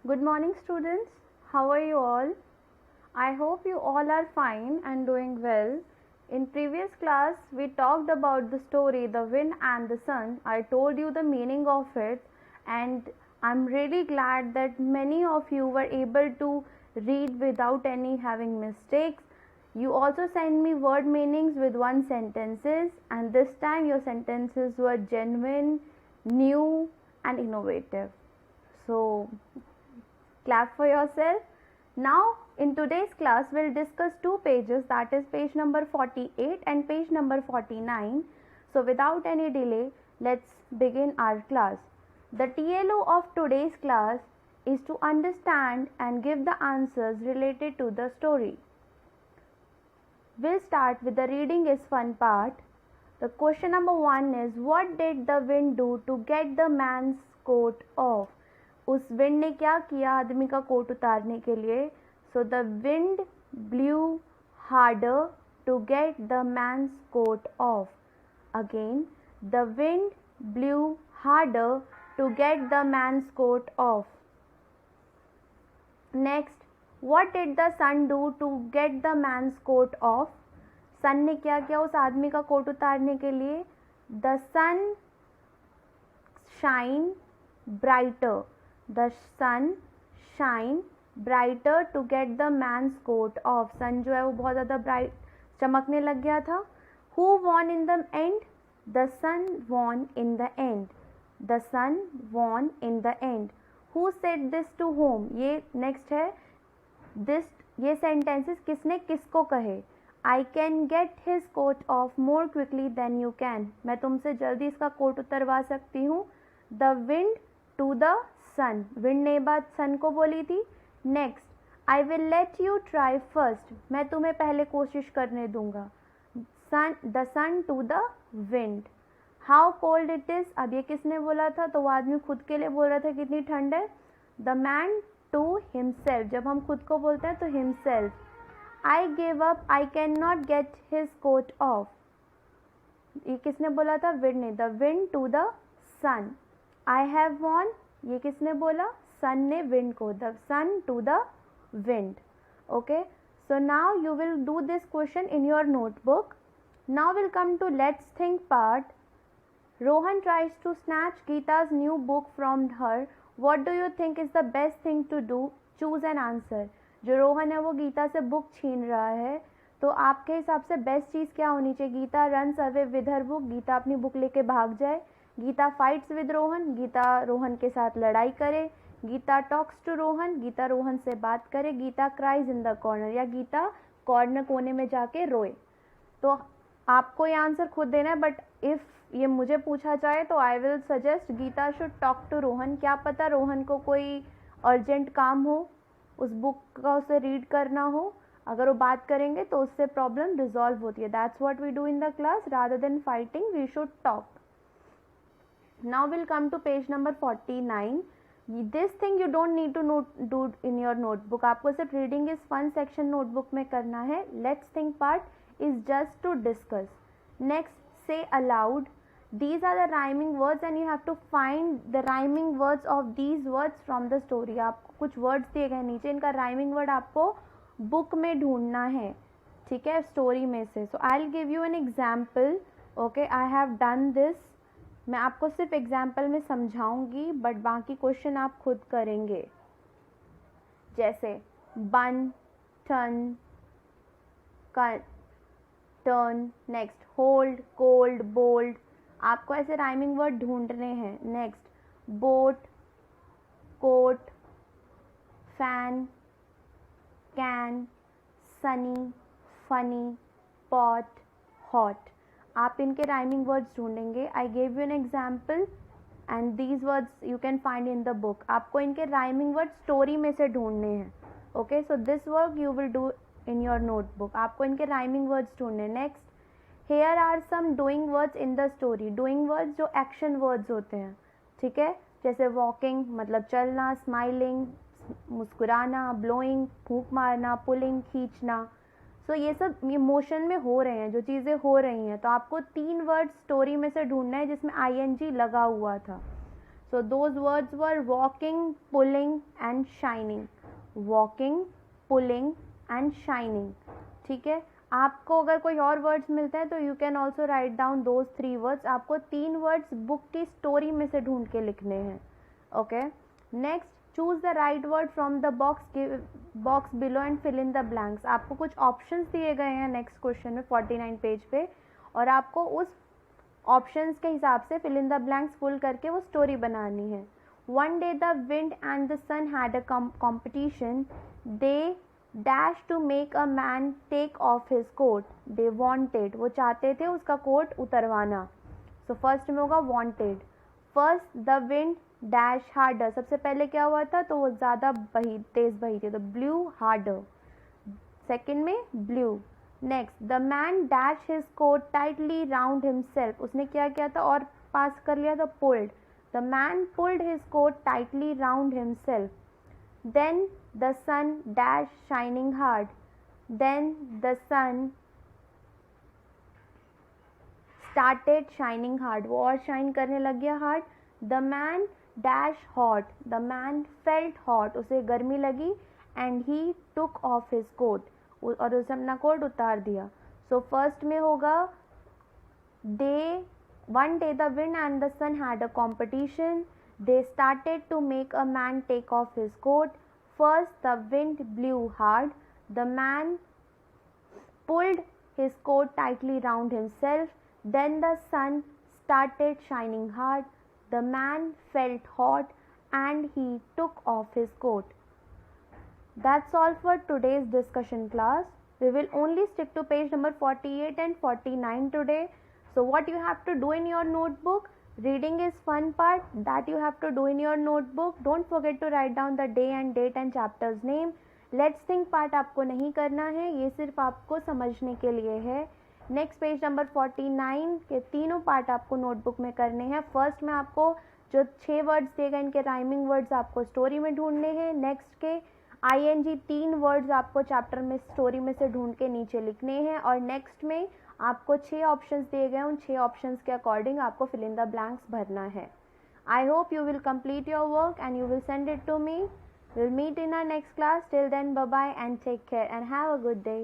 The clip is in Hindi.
Good morning, students. How are you all? I hope you all are fine and doing well. In previous class, we talked about the story The Wind and the Sun. I told you the meaning of it, and I'm really glad that many of you were able to read without any having mistakes. You also sent me word meanings with one sentences, and this time your sentences were genuine, new, and innovative. So, clap for yourself. Now, in today's class, we'll discuss two pages, that is page number 48 and page number 49. So, without any delay, let's begin our class. The TLO of today's class is to understand and give the answers related to the story. We'll start with the reading is fun part. The question number 1 is, what did the wind do to get the man's coat off? उस विंड ने क्या किया आदमी का कोट उतारने के लिए? So the wind blew harder to get the man's coat off. Again, the wind blew harder to get the man's coat off. Next, what did the sun do to get the man's coat off? Sun ने क्या किया उस आदमी का कोट उतारने के लिए? The sun shine brighter. The sun shine brighter to get the man's coat off. सन जो है वो बहुत ज़्यादा ब्राइट चमकने लग गया था. Who won in the end? The sun won in the end. The sun won in the end. Who said this to whom? ये नेक्स्ट है. This ये सेंटेंसेस किसने किसको कहे? I can get his coat off more quickly than you can. मैं तुमसे जल्दी इसका कोट उतरवा सकती हूँ. The wind to the sun. Wind ने बात सन को बोली थी. Next, I will let you try first. मैं तुम्हें पहले कोशिश करने दूंगा. Sun the sun to the wind. How cold it is. अब ये किसने बोला था? तो वो आदमी खुद के लिए बोल रहा था कितनी ठंड है. The man to himself. जब हम खुद को बोलते हैं तो himself. I give up, I can not get his coat off. ये किसने बोला था? विंड ने. The wind to the sun. I have won. ये किसने बोला? सन ने विंड को. The sun to the wind. Okay, so now you will do this question in your notebook. Now will come to let's think part. Rohan tries to snatch Geeta's new book from her. What do you think is the best thing to do? Choose an answer. जो रोहन है वो गीता से बुक छीन रहा है, तो आपके हिसाब से बेस्ट चीज़ क्या होनी चाहिए? Gita runs away with her book. Gita अपनी बुक लेके भाग जाए. Gita fights with Rohan. गीता रोहन के साथ लड़ाई करे. Gita talks to Rohan. गीता रोहन से बात करे. Gita cries in the corner. या गीता कॉर्नर कोने में जाके रोए. तो आपको ये आंसर खुद देना है, बट इफ़ ये मुझे पूछा जाए तो I will suggest Geeta should talk to Rohan. क्या पता रोहन को कोई अर्जेंट काम हो, उस बुक का उसे रीड करना हो. अगर वो बात करेंगे तो उससे प्रॉब्लम रिजॉल्व होती है. That's what we do in the class. Rather than fighting we should talk. Now we'll come to page number 49. This thing you don't need to do in your notebook. आपको सिर्फ reading is fun section notebook में करना है. Let's think part is just to discuss. Next, say aloud. These are the rhyming words and you have to find the rhyming words of these words from the story. आपको कुछ words दिए गए नीचे, इनका rhyming word आपको book में ढूंढना है, ठीक है, स्टोरी में से. So I'll give you an example. Okay, I have done this. मैं आपको सिर्फ एग्जाम्पल में समझाऊंगी, बट बाकी क्वेश्चन आप खुद करेंगे. जैसे bun, turn, turn. Next, hold, cold, bold. आपको ऐसे राइमिंग वर्ड ढूंढने हैं. Next, boat, coat, fan, can, sunny, funny, pot, hot. आप इनके राइमिंग वर्ड्स ढूंढेंगे. I gave you an example and these words you can find in the book. आपको इनके राइमिंग वर्ड स्टोरी में से ढूंढने हैं. Okay, so this work you will do in your notebook. आपको इनके राइमिंग वर्ड्स ढूंढने. Next, hair are some doing words in the story. Doing words जो एक्शन वर्ड्स होते हैं, ठीक है, जैसे वॉकिंग मतलब चलना, स्माइलिंग मुस्कुराना, ब्लोइंग फूंक मारना, पुलिंग खींचना. सो ये सब इमोशन में हो रहे हैं, जो चीज़ें हो रही हैं. तो आपको 3 वर्ड स्टोरी में से ढूंढना है जिसमें ING लगा हुआ था. So those words were walking, pulling and shining. Walking, pulling and shining. ठीक है, आपको अगर कोई और वर्ड्स मिलते हैं तो you can also write down those 3 words. आपको 3 वर्ड्स बुक की स्टोरी में से ढूंढ के लिखने हैं. Okay, next, choose the right word from the box below and fill in the blanks. आपको कुछ ऑप्शंस दिए गए हैं नेक्स्ट क्वेश्चन में 49 पेज पे, और आपको उस ऑप्शंस के हिसाब से fill in the blanks full करके वो स्टोरी बनानी है. One day the wind and the sun had a competition. They dash to make a man take off his coat. They wanted, वो चाहते थे उसका कोट उतरवाना. सो फर्स्ट में होगा wanted. First the wind dash harder. सबसे पहले क्या हुआ था, तो वो ज़्यादा तेज बही थी, तो ब्लू हार्डर. सेकेंड में blew. Next, the man dash his coat tightly round himself. उसने क्या किया था और पास कर लिया था, pulled. The man pulled his coat tightly round himself. Then the sun dash shining hard. Then the sun started shining hard. वो और शाइन करने लग गया hard. The man dash hot. The man felt hot. उसे गर्मी लगी. And he took of his coat. और उसे अपना कोट उतार दिया. सो फर्स्ट में होगा one day the wind and the sun had a competition. They started to make a man take off his coat. First the wind blew hard. The man pulled his coat tightly round himself. Then the sun started shining hard. The man felt hot and he took off his coat. That's all for today's discussion class. We will only stick to page number 48 and 49 today. So what you have to do in your notebook, reading is fun part that you have to do in your notebook. Don't forget to write down the day and date and chapter's name. Let's think part आपको नहीं करना है, ये सिर्फ आपको समझने के लिए है. नेक्स्ट पेज नंबर 49 के तीनों पार्ट आपको नोटबुक में करने हैं. फर्स्ट में आपको जो 6 वर्ड्स दिए गए, इनके राइमिंग वर्ड्स आपको स्टोरी में ढूंढने हैं. नेक्स्ट के ING 3 वर्ड्स आपको चैप्टर में स्टोरी में से ढूंढ के नीचे लिखने हैं. और नेक्स्ट में आपको 6 ऑप्शंस दिए गए, उन 6 ऑप्शंस के अकॉर्डिंग आपको फिल इन द ब्लैंक्स भरना है. I hope you will complete your work and you will send it to me. We'll meet in our next class. Till then, bye bye and take care and have a good day.